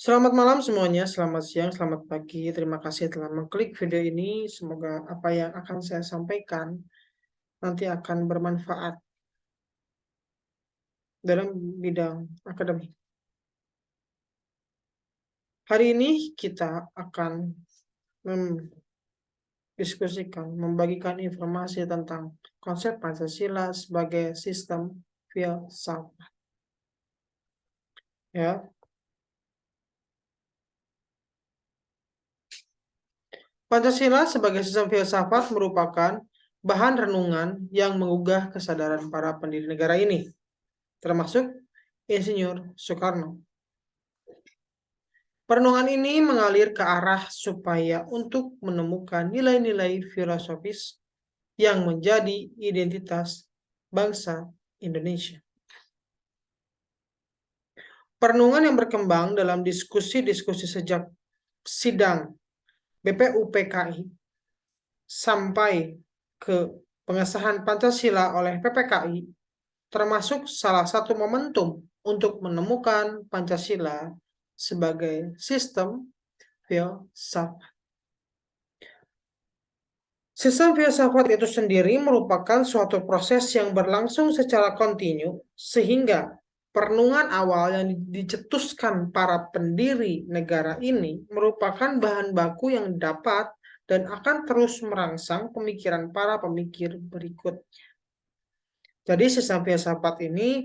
Selamat malam semuanya, selamat siang, selamat pagi. Terima kasih telah mengklik video ini. Semoga apa yang akan saya sampaikan nanti akan bermanfaat dalam bidang akademik. Hari ini kita akan mendiskusikan, membagikan informasi tentang konsep Pancasila sebagai sistem filsafat. Ya, Pancasila sebagai sistem filsafat merupakan bahan renungan yang menggugah kesadaran para pendiri negara ini, termasuk Insinyur Soekarno. Perenungan ini mengalir ke arah supaya untuk menemukan nilai-nilai filosofis yang menjadi identitas bangsa Indonesia. Perenungan yang berkembang dalam diskusi-diskusi sejak sidang BPUPKI sampai ke pengesahan Pancasila oleh PPKI termasuk salah satu momentum untuk menemukan Pancasila sebagai sistem filsafat. Sistem filsafat itu sendiri merupakan suatu proses yang berlangsung secara kontinu sehingga perenungan awal yang dicetuskan para pendiri negara ini merupakan bahan baku yang dapat dan akan terus merangsang pemikiran para pemikir berikut. Jadi sistem filsafat ini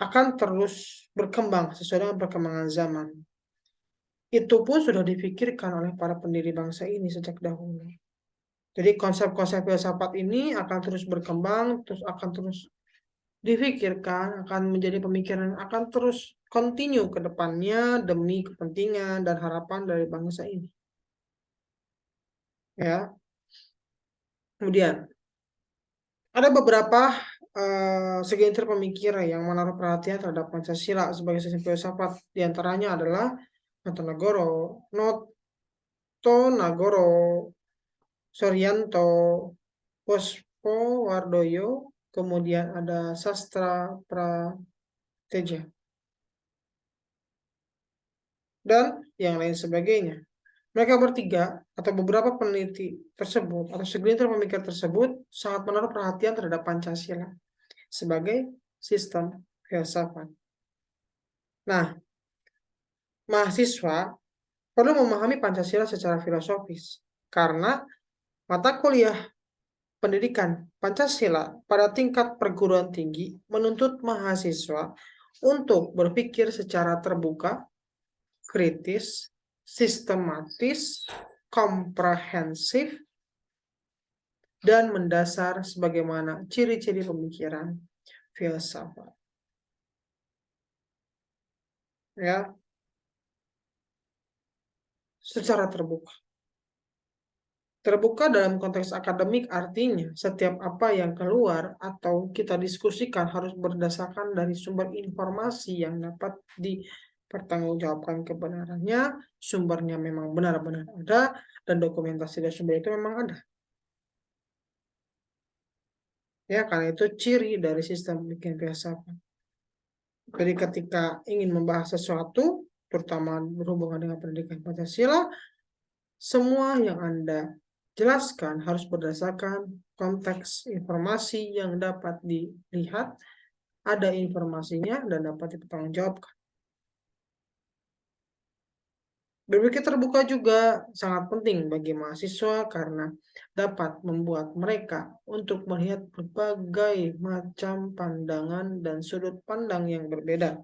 akan terus berkembang sesuai dengan perkembangan zaman. Itu pun sudah dipikirkan oleh para pendiri bangsa ini sejak dahulu. Jadi konsep-konsep filsafat ini akan terus berkembang, terus akan terus difikirkan, akan menjadi pemikiran, akan terus continue ke depannya demi kepentingan dan harapan dari bangsa ini. Ya. Kemudian ada beberapa segelintir pemikir yang menaruh perhatian terhadap Pancasila sebagai sistem filsafat. Di antaranya adalah Notonagoro, Suryanto, Wardoyo, kemudian ada Sastra Prateja, dan yang lain sebagainya. Mereka bertiga atau beberapa peneliti tersebut atau segelintir pemikir tersebut sangat menaruh perhatian terhadap Pancasila sebagai sistem filsafat. Nah, mahasiswa perlu memahami Pancasila secara filosofis karena mata kuliah pendidikan Pancasila pada tingkat perguruan tinggi menuntut mahasiswa untuk berpikir secara terbuka, kritis, sistematis, komprehensif, dan mendasar sebagaimana ciri-ciri pemikiran filsafat. Ya, secara terbuka. Terbuka dalam konteks akademik artinya setiap apa yang keluar atau kita diskusikan harus berdasarkan dari sumber informasi yang dapat dipertanggungjawabkan kebenarannya, sumbernya memang benar-benar ada, dan dokumentasi dari sumber itu memang ada. Ya, karena itu ciri dari sistem bikin filsafat. Jadi ketika ingin membahas sesuatu, terutama berhubungan dengan pendidikan Pancasila, semua yang Anda jelaskan harus berdasarkan konteks informasi yang dapat dilihat, ada informasinya, dan dapat dipertanggungjawabkan. Berpikir terbuka juga sangat penting bagi mahasiswa karena dapat membuat mereka untuk melihat berbagai macam pandangan dan sudut pandang yang berbeda.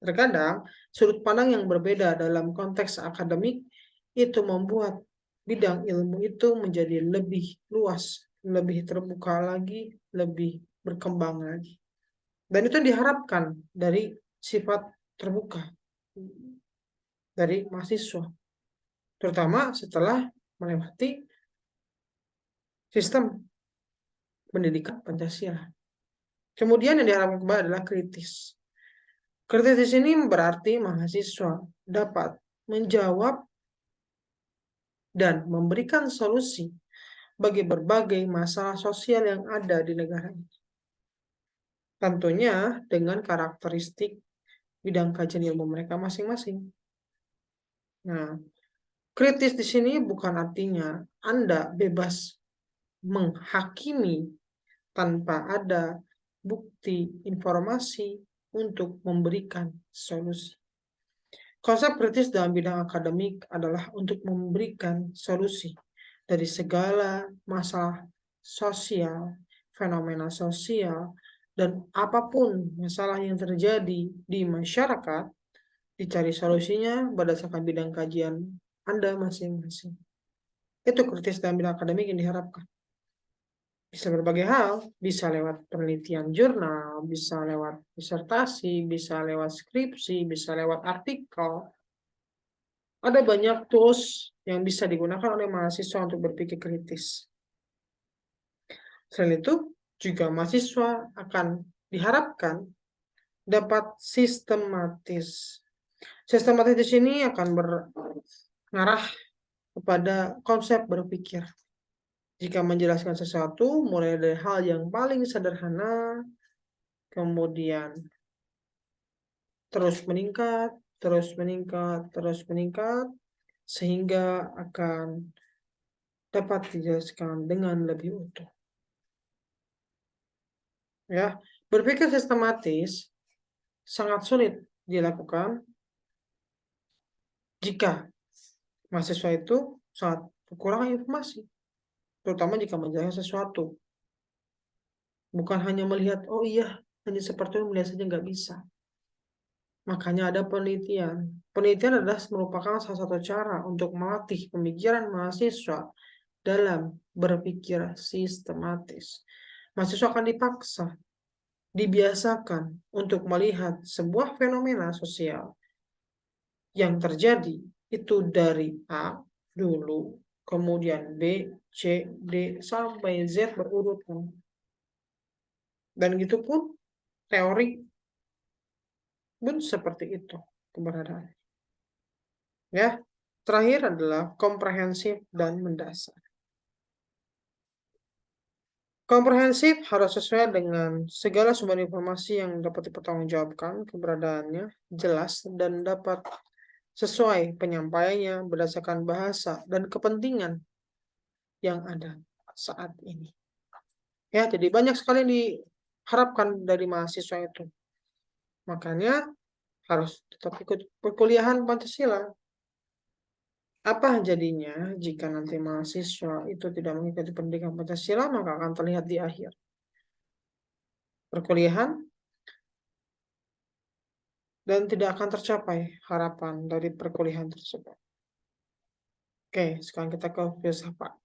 Terkadang, sudut pandang yang berbeda dalam konteks akademik itu membuat bidang ilmu itu menjadi lebih luas, lebih terbuka lagi, lebih berkembang lagi. Dan itu diharapkan dari sifat terbuka dari mahasiswa, terutama setelah melewati sistem pendidikan Pancasila. Kemudian yang diharapkan kembali adalah kritis. Kritis di sini berarti mahasiswa dapat menjawab dan memberikan solusi bagi berbagai masalah sosial yang ada di negara ini. Tentunya dengan karakteristik bidang kajian ilmu mereka masing-masing. Nah, kritis di sini bukan artinya Anda bebas menghakimi tanpa ada bukti informasi untuk memberikan solusi. Konsep kritis dalam bidang akademik adalah untuk memberikan solusi dari segala masalah sosial, fenomena sosial, dan apapun masalah yang terjadi di masyarakat, dicari solusinya berdasarkan bidang kajian Anda masing-masing. Itu kritis dalam bidang akademik yang diharapkan. Bisa berbagai hal, bisa lewat penelitian jurnal, bisa lewat disertasi, bisa lewat skripsi, bisa lewat artikel. Ada banyak tools yang bisa digunakan oleh mahasiswa untuk berpikir kritis. Selain itu, juga mahasiswa akan diharapkan dapat sistematis. Sistematis di sini akan mengarah kepada konsep berpikir. Jika menjelaskan sesuatu, mulai dari hal yang paling sederhana, kemudian terus meningkat, terus meningkat, terus meningkat, sehingga akan dapat dijelaskan dengan lebih utuh. Ya, berpikir sistematis sangat sulit dilakukan jika mahasiswa itu sangat kekurangan informasi, terutama jika menjelaskan sesuatu. Bukan hanya melihat, oh iya, hanya seperti itu melihat saja nggak bisa. Makanya ada penelitian. Penelitian adalah merupakan salah satu cara untuk melatih pemikiran mahasiswa dalam berpikir sistematis. Mahasiswa akan dipaksa, dibiasakan untuk melihat sebuah fenomena sosial yang terjadi itu dari A dulu, kemudian B, C, D, sampai Z berurutan. Dan gitu pun teori pun seperti itu keberadaan. Ya, terakhir adalah komprehensif dan mendasar. Komprehensif harus sesuai dengan segala sumber informasi yang dapat dipertanggungjawabkan keberadaannya, jelas, dan dapat sesuai penyampaiannya berdasarkan bahasa dan kepentingan yang ada saat ini. Ya, jadi banyak sekali yang diharapkan dari mahasiswa itu. Makanya harus tetap ikut perkuliahan Pancasila. Apa jadinya jika nanti mahasiswa itu tidak mengikuti pendidikan Pancasila, maka akan terlihat di akhir perkuliahan dan tidak akan tercapai harapan dari perkuliahan tersebut. Oke, sekarang kita ke filsafat.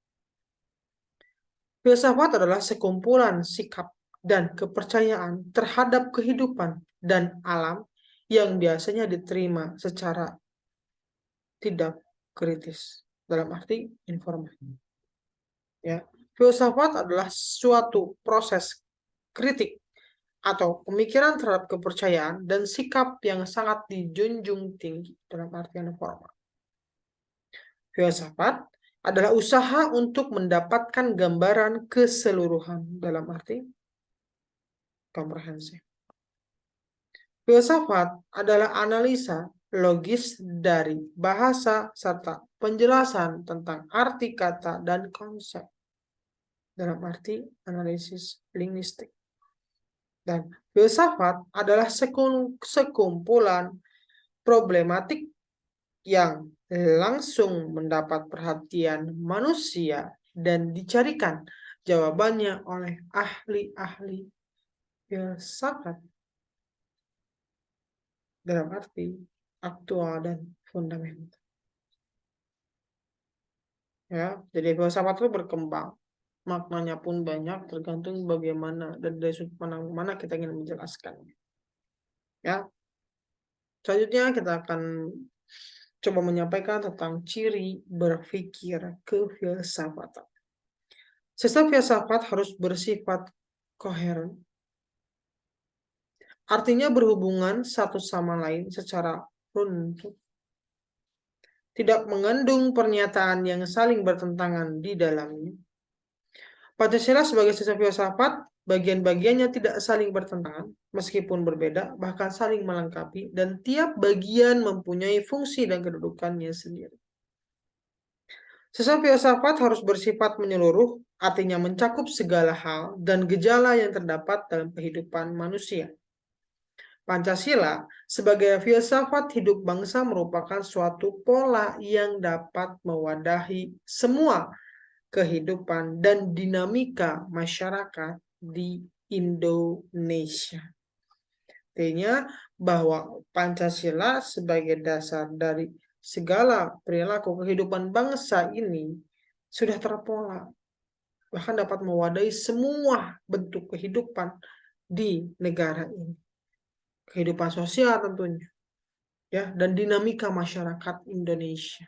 Filsafat adalah sekumpulan sikap dan kepercayaan terhadap kehidupan dan alam yang biasanya diterima secara tidak kritis, dalam arti informasi. Ya, filsafat adalah suatu proses kritik atau pemikiran terhadap kepercayaan dan sikap yang sangat dijunjung tinggi dalam artian formal. Filsafat adalah usaha untuk mendapatkan gambaran keseluruhan dalam arti komprehensif. Filsafat adalah analisa logis dari bahasa serta penjelasan tentang arti kata dan konsep dalam arti analisis linguistik. Dan filsafat adalah sekumpulan problematik yang langsung mendapat perhatian manusia dan dicarikan jawabannya oleh ahli-ahli filsafat dalam arti aktual dan fundamental. Ya, jadi filsafat itu berkembang, maknanya pun banyak tergantung bagaimana dan dari sudut pandang mana kita ingin menjelaskannya. Ya, selanjutnya kita akan coba menyampaikan tentang ciri berpikir kefilsafatan. Sistem filsafat harus bersifat koheren, artinya berhubungan satu sama lain secara runtut, tidak mengandung pernyataan yang saling bertentangan di dalamnya. Pancasila sebagai sistem filsafat Bagian-bagiannya tidak saling bertentangan, meskipun berbeda, bahkan saling melengkapi, dan tiap bagian mempunyai fungsi dan kedudukannya sendiri. Sesat filsafat harus bersifat menyeluruh, artinya mencakup segala hal dan gejala yang terdapat dalam kehidupan manusia. Pancasila sebagai filsafat hidup bangsa merupakan suatu pola yang dapat mewadahi semua kehidupan dan dinamika masyarakat di Indonesia. Artinya bahwa Pancasila sebagai dasar dari segala perilaku kehidupan bangsa ini sudah terpola, bahkan dapat mewadahi semua bentuk kehidupan di negara ini. Kehidupan sosial tentunya, ya, dan dinamika masyarakat Indonesia.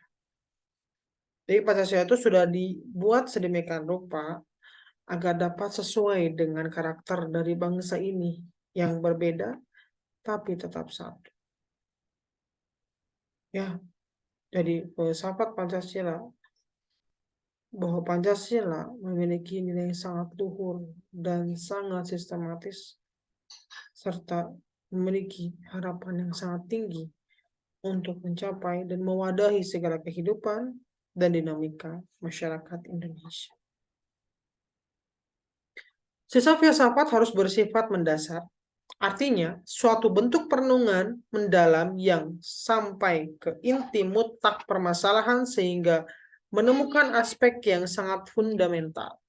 Jadi Pancasila itu sudah dibuat sedemikian rupa agar dapat sesuai dengan karakter dari bangsa ini yang berbeda tapi tetap satu. Ya, jadi filsafat Pancasila bahwa Pancasila memiliki nilai yang sangat luhur dan sangat sistematis serta memiliki harapan yang sangat tinggi untuk mencapai dan mewadahi segala kehidupan dan dinamika masyarakat Indonesia. Sisa filsafat harus bersifat mendasar, artinya suatu bentuk perenungan mendalam yang sampai ke inti mutlak permasalahan sehingga menemukan aspek yang sangat fundamental.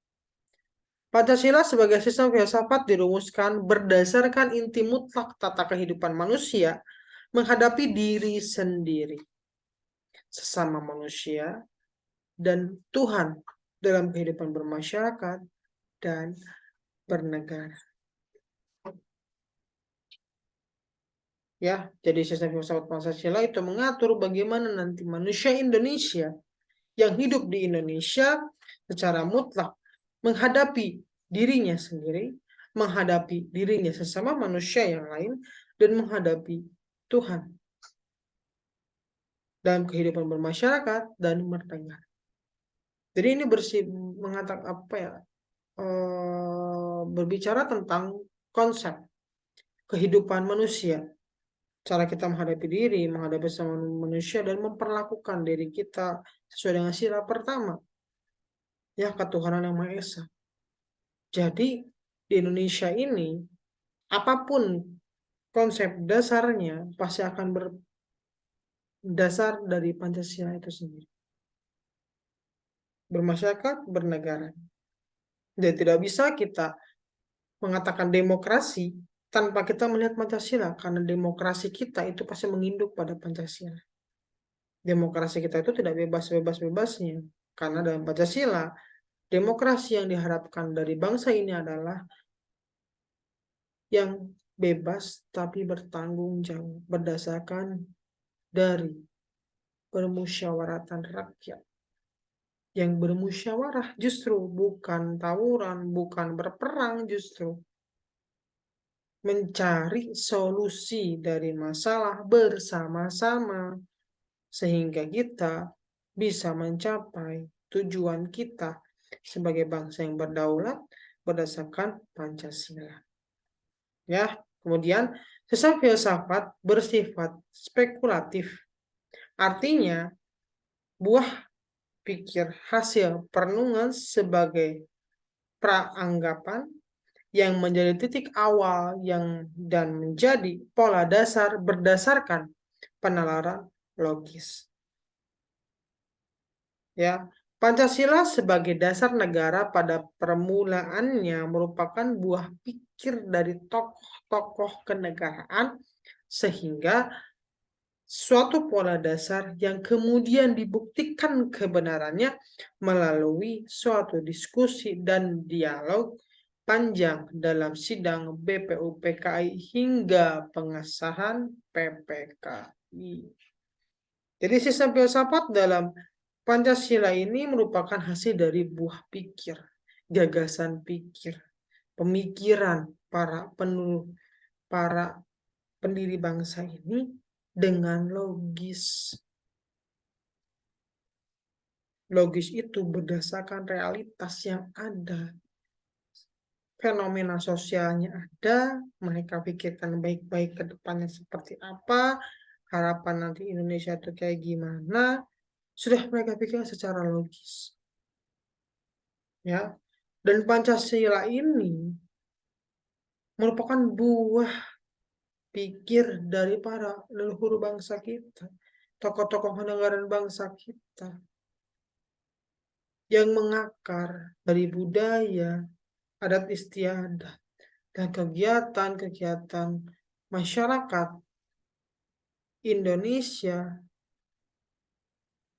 Pancasila sebagai sistem filsafat dirumuskan berdasarkan inti mutlak tata kehidupan manusia menghadapi diri sendiri, sesama manusia, dan Tuhan dalam kehidupan bermasyarakat dan bernegara. Ya, jadi sistem filsafat Pancasila itu mengatur bagaimana nanti manusia Indonesia yang hidup di Indonesia secara mutlak menghadapi dirinya sendiri, menghadapi dirinya sesama manusia yang lain, dan menghadapi Tuhan dalam kehidupan bermasyarakat dan bernegara. Jadi ini mengatakan apa ya? Berbicara tentang konsep kehidupan manusia, cara kita menghadapi diri, menghadapi sama manusia, dan memperlakukan diri kita sesuai dengan sila pertama, ya, ketuhanan yang Maha Esa. Jadi di Indonesia ini, apapun konsep dasarnya pasti akan berdasar dari Pancasila itu sendiri. Bermasyarakat, bernegara. Dan tidak bisa kita mengatakan demokrasi tanpa kita melihat Pancasila, karena demokrasi kita itu pasti menginduk pada Pancasila. Demokrasi kita itu tidak bebas-bebasnya, karena dalam Pancasila, demokrasi yang diharapkan dari bangsa ini adalah yang bebas tapi bertanggung jawab berdasarkan dari permusyawaratan rakyat. Yang bermusyawarah justru bukan tawuran, bukan berperang, justru mencari solusi dari masalah bersama-sama sehingga kita bisa mencapai tujuan kita sebagai bangsa yang berdaulat berdasarkan Pancasila. Ya, kemudian sesat filsafat bersifat spekulatif. Artinya, buah pikir hasil perenungan sebagai praanggapan yang menjadi titik awal dan menjadi pola dasar berdasarkan penalaran logis. Ya, Pancasila sebagai dasar negara pada permulaannya merupakan buah pikir dari tokoh-tokoh kenegaraan sehingga suatu pola dasar yang kemudian dibuktikan kebenarannya melalui suatu diskusi dan dialog panjang dalam sidang BPUPKI hingga pengesahan PPKI. Jadi sistem filsafat dalam Pancasila ini merupakan hasil dari buah pikir, gagasan pikir, pemikiran para pendiri bangsa ini dengan logis. Logis itu berdasarkan realitas yang ada. fenomena sosialnya ada, mereka pikirkan baik-baik ke depannya seperti apa, harapan nanti Indonesia itu kayak gimana, sudah mereka pikirkan secara logis. Ya, dan Pancasila ini merupakan buah pikir dari para leluhur bangsa kita, tokoh-tokoh negara bangsa kita, yang mengakar dari budaya, adat istiadat, dan kegiatan-kegiatan masyarakat Indonesia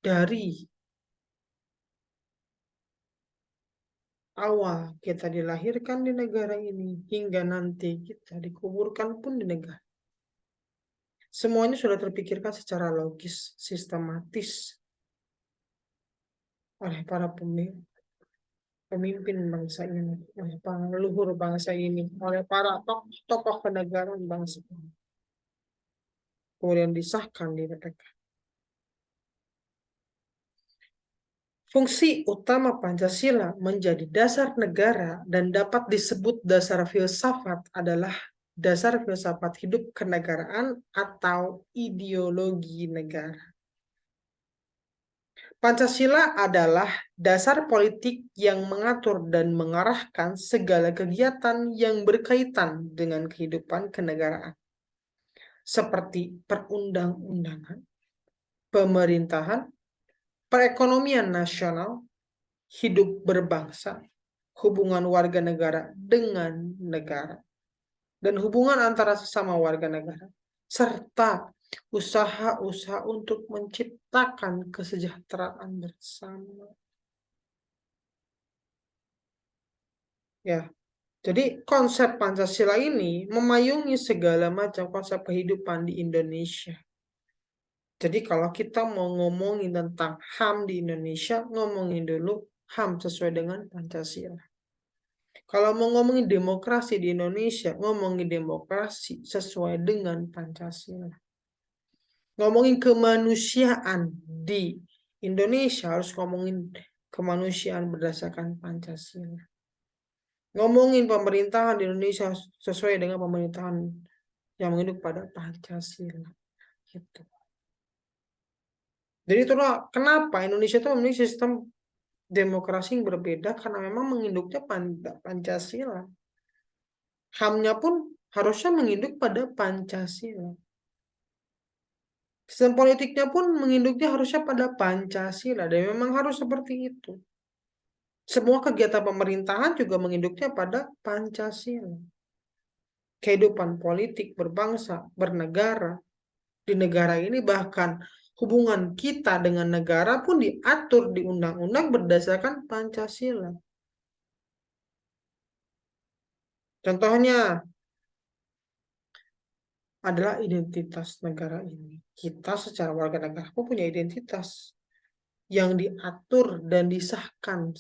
dari awal kita dilahirkan di negara ini hingga nanti kita dikuburkan pun di negara. Semuanya sudah terpikirkan secara logis, sistematis oleh para pemimpin bangsa ini, oleh para leluhur bangsa ini, oleh para tokoh kenegaraan bangsa ini. Kemudian disahkan di mereka. Fungsi utama Pancasila menjadi dasar negara dan dapat disebut dasar filsafat adalah dasar filsafat hidup kenegaraan atau ideologi negara. Pancasila adalah dasar politik yang mengatur dan mengarahkan segala kegiatan yang berkaitan dengan kehidupan kenegaraan, seperti perundang-undangan, pemerintahan, perekonomian nasional, hidup berbangsa, hubungan warga negara dengan negara, dan hubungan antara sesama warga negara, serta usaha-usaha untuk menciptakan kesejahteraan bersama. Ya, jadi konsep Pancasila ini memayungi segala macam konsep kehidupan di Indonesia. Jadi kalau kita mau ngomongin tentang HAM di Indonesia, ngomongin dulu HAM sesuai dengan Pancasila. Kalau mau ngomongin demokrasi di Indonesia, ngomongin demokrasi sesuai dengan Pancasila. Ngomongin kemanusiaan di Indonesia harus ngomongin kemanusiaan berdasarkan Pancasila. Ngomongin pemerintahan di Indonesia sesuai dengan pemerintahan yang menginduk pada Pancasila. Gitu. Jadi itulah kenapa Indonesia itu memiliki sistem demokrasi yang berbeda karena memang menginduknya Pancasila. HAM-nya pun harusnya menginduk pada Pancasila. Sistem politiknya pun menginduknya harusnya pada Pancasila. Dan memang harus seperti itu. Semua kegiatan pemerintahan juga menginduknya pada Pancasila. Kehidupan politik, berbangsa, bernegara. Di negara ini bahkan hubungan kita dengan negara pun diatur di undang-undang berdasarkan Pancasila. Contohnya adalah identitas negara ini. Kita secara warga negara pun punya identitas yang diatur dan disahkan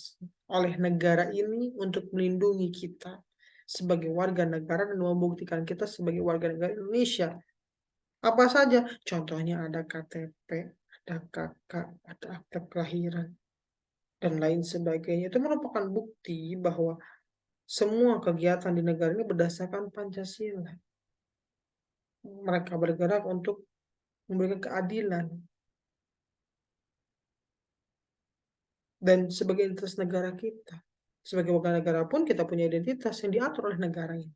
oleh negara ini untuk melindungi kita sebagai warga negara dan membuktikan kita sebagai warga negara Indonesia. Apa saja? Contohnya ada KTP, ada KK, ada akte kelahiran, dan lain sebagainya. Itu merupakan bukti bahwa semua kegiatan di negara ini berdasarkan Pancasila. Mereka bergerak untuk memberikan keadilan. Dan sebagai identitas negara kita. Sebagai warga negara pun kita punya identitas yang diatur oleh negara ini.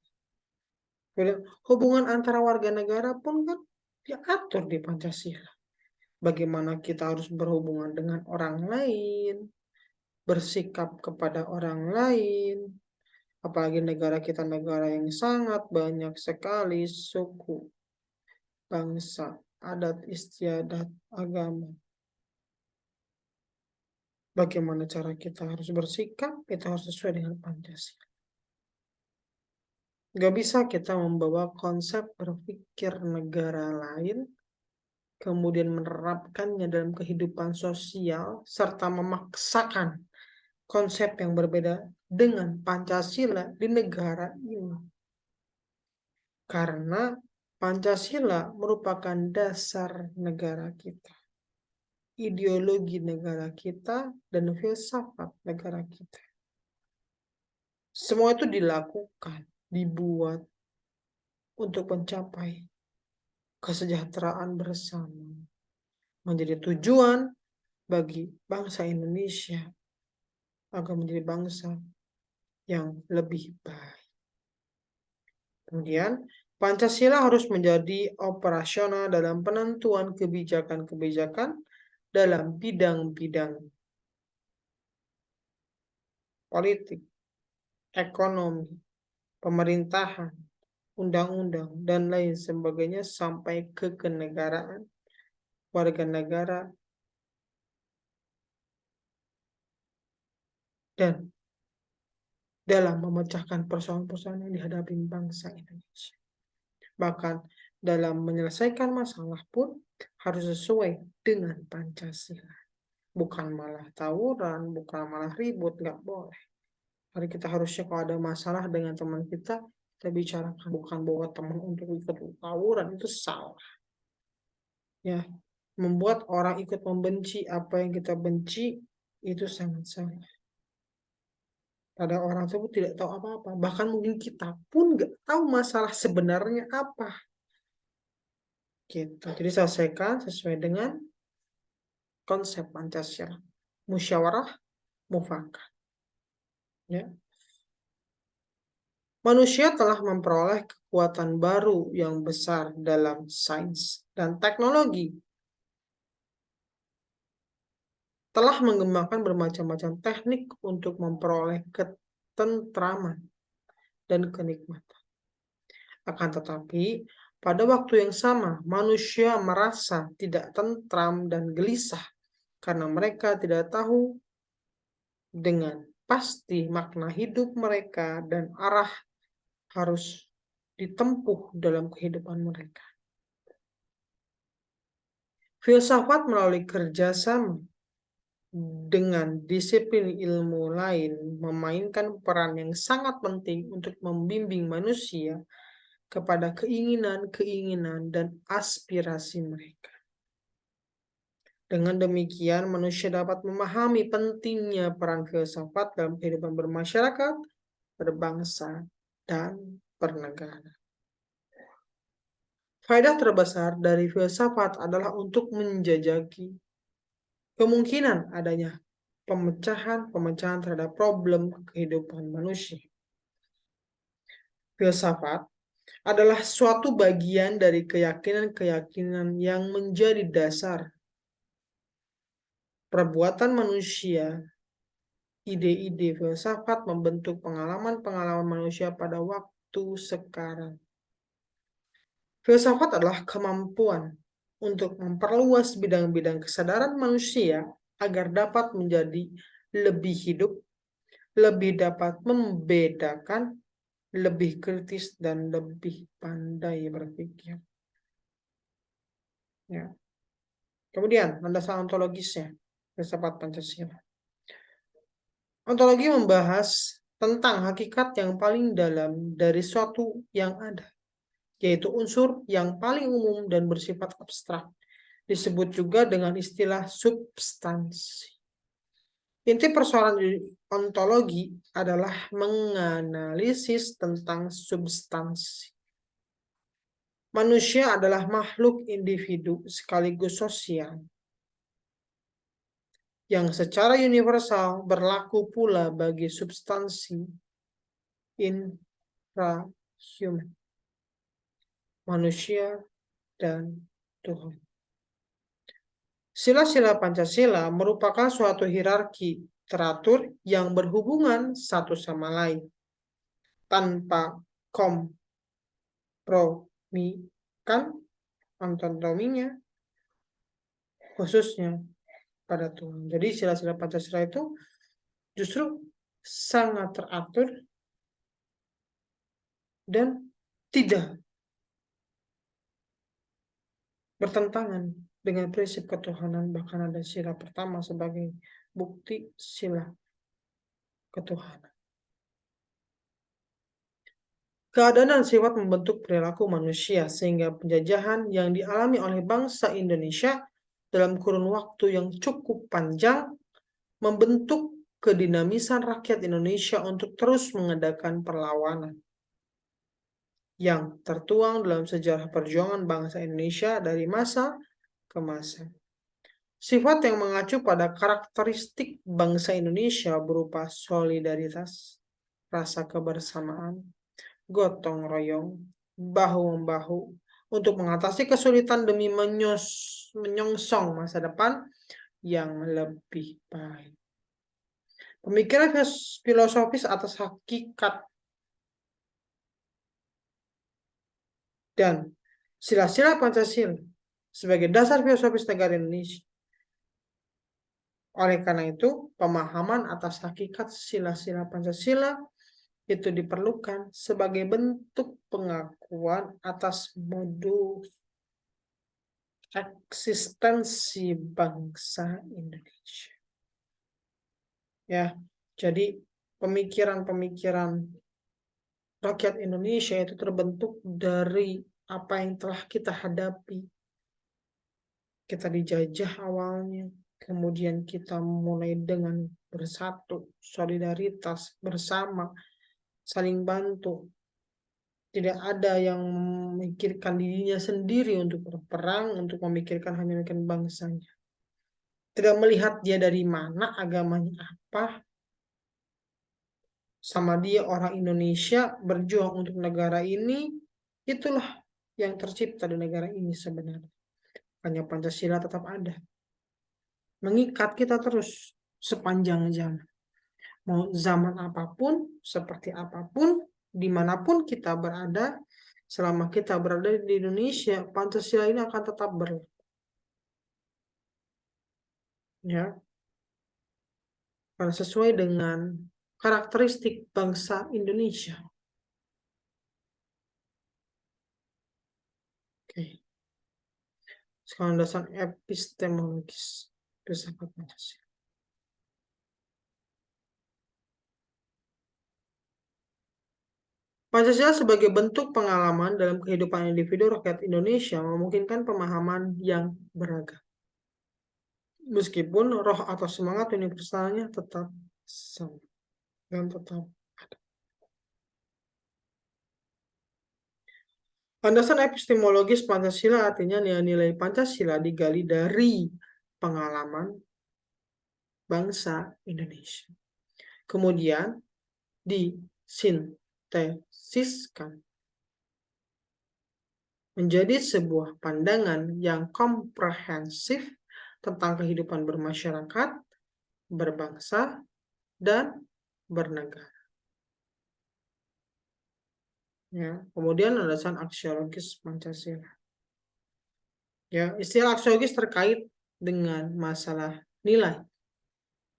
Hubungan antara warga negara pun kan diatur di Pancasila. Bagaimana kita harus berhubungan dengan orang lain, bersikap kepada orang lain, apalagi negara kita negara yang sangat banyak sekali suku, bangsa, adat istiadat, agama. Bagaimana cara kita harus bersikap, kita harus sesuai dengan Pancasila. Gak bisa kita membawa konsep berpikir negara lain, kemudian menerapkannya dalam kehidupan sosial, serta memaksakan konsep yang berbeda dengan Pancasila di negara ini. Karena Pancasila merupakan dasar negara kita, ideologi negara kita, dan filsafat negara kita. Semua itu dilakukan, dibuat untuk mencapai kesejahteraan bersama, menjadi tujuan bagi bangsa Indonesia agar menjadi bangsa yang lebih baik. Kemudian, Pancasila harus menjadi operasional dalam penentuan kebijakan-kebijakan dalam bidang-bidang politik, ekonomi, pemerintahan, undang-undang, dan lain sebagainya sampai ke kenegaraan, warga negara, dan dalam memecahkan persoalan-persoalan yang dihadapi bangsa Indonesia. Bahkan dalam menyelesaikan masalah pun harus sesuai dengan Pancasila. Bukan malah tawuran, bukan malah ribut, nggak boleh. Hari kita harusnya kalau ada masalah dengan teman kita bicarakan, bukan bawa teman untuk ikut tawuran, itu salah. Ya, membuat orang ikut membenci apa yang kita benci, itu sangat salah. Pada orang tersebut tidak tahu apa-apa. Bahkan mungkin kita pun nggak tahu masalah sebenarnya apa. Gitu. Jadi selesaikan sesuai dengan konsep Pancasila. Musyawarah, mufakat. Ya. Manusia telah memperoleh kekuatan baru yang besar dalam sains dan teknologi. Telah mengembangkan bermacam-macam teknik untuk memperoleh ketentraman dan kenikmatan. Akan tetapi, pada waktu yang sama, manusia merasa tidak tentram dan gelisah karena mereka tidak tahu dengan pasti makna hidup mereka dan arah harus ditempuh dalam kehidupan mereka. Filsafat melalui kerjasama dengan disiplin ilmu lain memainkan peran yang sangat penting untuk membimbing manusia kepada keinginan-keinginan dan aspirasi mereka. Dengan demikian, manusia dapat memahami pentingnya peran filsafat dalam kehidupan bermasyarakat, berbangsa, dan bernegara. Faedah terbesar dari filsafat adalah untuk menjajaki kemungkinan adanya pemecahan terhadap problem kehidupan manusia. Filsafat adalah suatu bagian dari keyakinan-keyakinan yang menjadi dasar perbuatan manusia. Ide-ide filsafat membentuk pengalaman-pengalaman manusia pada waktu sekarang. Filsafat adalah kemampuan untuk memperluas bidang-bidang kesadaran manusia agar dapat menjadi lebih hidup, lebih dapat membedakan, lebih kritis, dan lebih pandai berpikir. Ya. Kemudian, landasan ontologisnya, filsafat Pancasila. Ontologi membahas tentang hakikat yang paling dalam dari suatu yang ada, yaitu unsur yang paling umum dan bersifat abstrak. Disebut juga dengan istilah substansi. Inti persoalan ontologi adalah menganalisis tentang substansi. Manusia adalah makhluk individu sekaligus sosial yang secara universal berlaku pula bagi substansi infrahuman, manusia dan Tuhan. Sila-sila Pancasila merupakan suatu hierarki teratur yang berhubungan satu sama lain tanpa kompromikan anatominya, khususnya pada Tuhan. Jadi sila-sila Pancasila itu justru sangat teratur dan tidak bertentangan dengan prinsip ketuhanan. Bahkan ada sila pertama sebagai bukti sila ketuhanan. Keadaan dan sifat membentuk perilaku manusia sehingga penjajahan yang dialami oleh bangsa Indonesia dalam kurun waktu yang cukup panjang membentuk kedinamisan rakyat Indonesia untuk terus mengadakan perlawanan yang tertuang dalam sejarah perjuangan bangsa Indonesia dari masa ke masa. Sifat yang mengacu pada karakteristik bangsa Indonesia berupa solidaritas, rasa kebersamaan, gotong royong, bahu-membahu untuk mengatasi kesulitan demi menyongsong masa depan yang lebih baik. Pemikiran filosofis atas hakikat dan sila-sila Pancasila sebagai dasar filosofis negara Indonesia. Oleh karena itu, pemahaman atas hakikat sila-sila Pancasila itu diperlukan sebagai bentuk pengakuan atas modus eksistensi bangsa Indonesia. Ya, jadi pemikiran-pemikiran rakyat Indonesia itu terbentuk dari apa yang telah kita hadapi. Kita dijajah awalnya, kemudian kita mulai dengan bersatu, solidaritas, bersama, saling bantu. Tidak ada yang memikirkan dirinya sendiri untuk berperang, untuk memikirkan hanya memikirkan bangsanya. Tidak melihat dia dari mana, agamanya apa, sama dia orang Indonesia berjuang untuk negara ini, itulah yang tercipta di negara ini sebenarnya. Hanya Pancasila tetap ada. Mengikat kita terus sepanjang zaman. Mau zaman apapun, seperti apapun, dimanapun kita berada, selama kita berada di Indonesia, Pancasila ini akan tetap berlaku. Ya, karena sesuai dengan karakteristik bangsa Indonesia. Oke. Sekarang dasar epistemologis filsafat Pancasila. Pancasila sebagai bentuk pengalaman dalam kehidupan individu rakyat Indonesia memungkinkan pemahaman yang beragam. Meskipun roh atau semangat universalnya tetap sama dan tetap ada. Landasan epistemologis Pancasila artinya nilai-nilai Pancasila digali dari pengalaman bangsa Indonesia. Kemudian disintesiskan menjadi sebuah pandangan yang komprehensif tentang kehidupan bermasyarakat, berbangsa, dan bernegara. Ya, kemudian landasan aksiologis Pancasila. Ya, istilah aksiologis terkait dengan masalah nilai.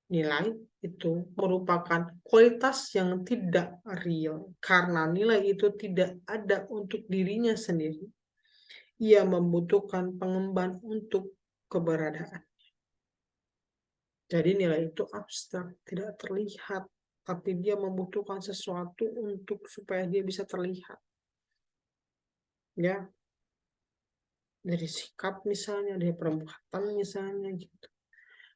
Nilai itu merupakan kualitas yang tidak real karena nilai itu tidak ada untuk dirinya sendiri. Ia membutuhkan pengemban untuk keberadaan. Jadi nilai itu abstrak, tidak terlihat, tapi dia membutuhkan sesuatu untuk supaya dia bisa terlihat. Ya, dari sikap misalnya, dari perbuatan misalnya gitu.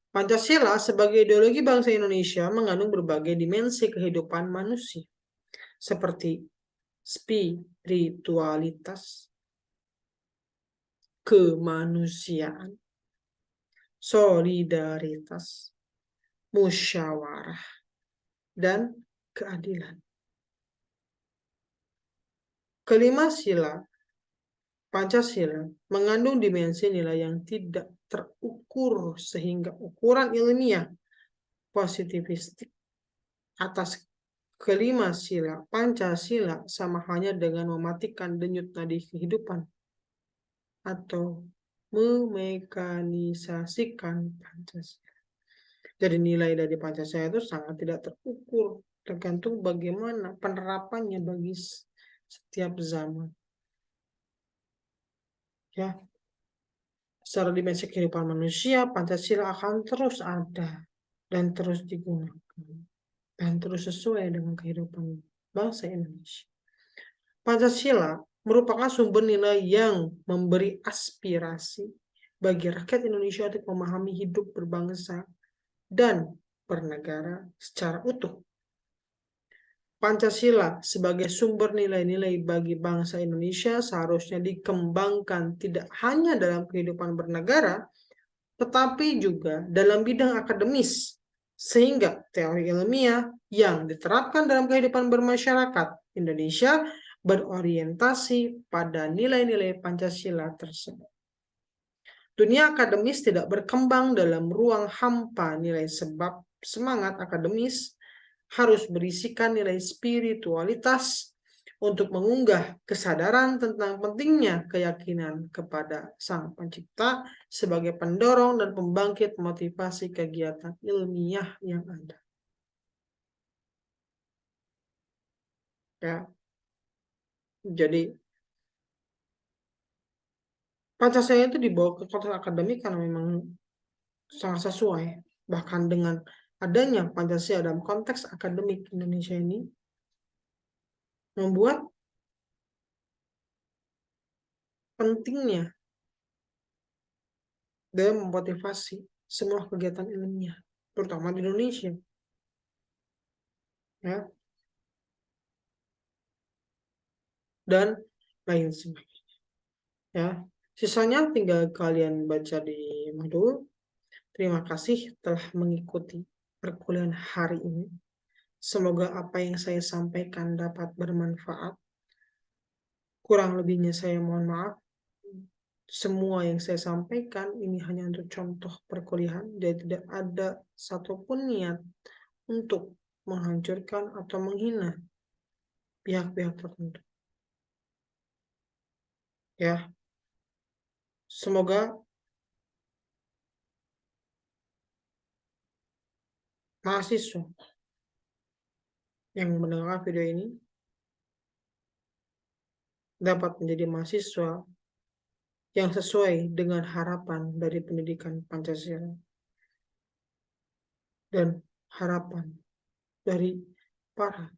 Pancasila sebagai ideologi bangsa Indonesia mengandung berbagai dimensi kehidupan manusia, seperti spiritualitas, kemanusiaan, solidaritas, musyawarah, dan keadilan. Kelima sila Pancasila mengandung dimensi nilai yang tidak terukur sehingga ukuran ilmiah positivistik atas kelima sila Pancasila sama halnya dengan mematikan denyut nadi kehidupan atau memekanisasikan Pancasila. Jadi nilai dari Pancasila itu sangat tidak terukur, tergantung bagaimana penerapannya bagi setiap zaman. Ya, secara dimensi kehidupan manusia, Pancasila akan terus ada dan terus digunakan dan terus sesuai dengan kehidupan bangsa Indonesia. Pancasila merupakan sumber nilai yang memberi aspirasi bagi rakyat Indonesia untuk memahami hidup berbangsa dan bernegara secara utuh. Pancasila sebagai sumber nilai-nilai bagi bangsa Indonesia seharusnya dikembangkan tidak hanya dalam kehidupan bernegara, tetapi juga dalam bidang akademis, sehingga teori ilmiah yang diterapkan dalam kehidupan bermasyarakat Indonesia berorientasi pada nilai-nilai Pancasila tersebut. Dunia akademis tidak berkembang dalam ruang hampa nilai, sebab semangat akademis harus berisikan nilai spiritualitas untuk mengunggah kesadaran tentang pentingnya keyakinan kepada Sang Pencipta sebagai pendorong dan pembangkit motivasi kegiatan ilmiah yang ada. Ya. Jadi Pancasila itu dibawa ke konteks akademik karena memang sangat sesuai, bahkan dengan adanya Pancasila dalam konteks akademik Indonesia ini membuat pentingnya dalam memotivasi semua kegiatan ilmiah, terutama di Indonesia. Ya. Dan lain sebagainya. Ya. Sisanya tinggal kalian baca di modul. Terima kasih telah mengikuti perkuliahan hari ini. Semoga apa yang saya sampaikan dapat bermanfaat. Kurang lebihnya saya mohon maaf. Semua yang saya sampaikan ini hanya untuk contoh perkuliahan, jadi tidak ada satupun niat untuk menghancurkan atau menghina pihak-pihak tertentu. Ya, semoga mahasiswa yang mendengar video ini dapat menjadi mahasiswa yang sesuai dengan harapan dari pendidikan Pancasila dan harapan dari para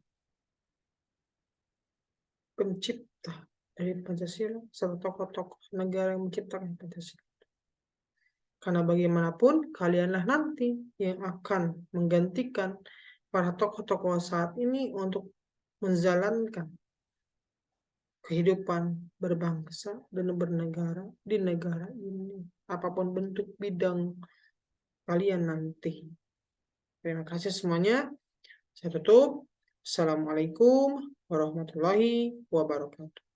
pencipta dari Pancasila serta tokoh-tokoh negara yang menciptakan Pancasila. Karena bagaimanapun kalianlah nanti yang akan menggantikan para tokoh-tokoh saat ini untuk menjalankan kehidupan berbangsa dan bernegara di negara ini, apapun bentuk bidang kalian nanti. Terima kasih semuanya. Saya tutup. Assalamualaikum warahmatullahi wabarakatuh.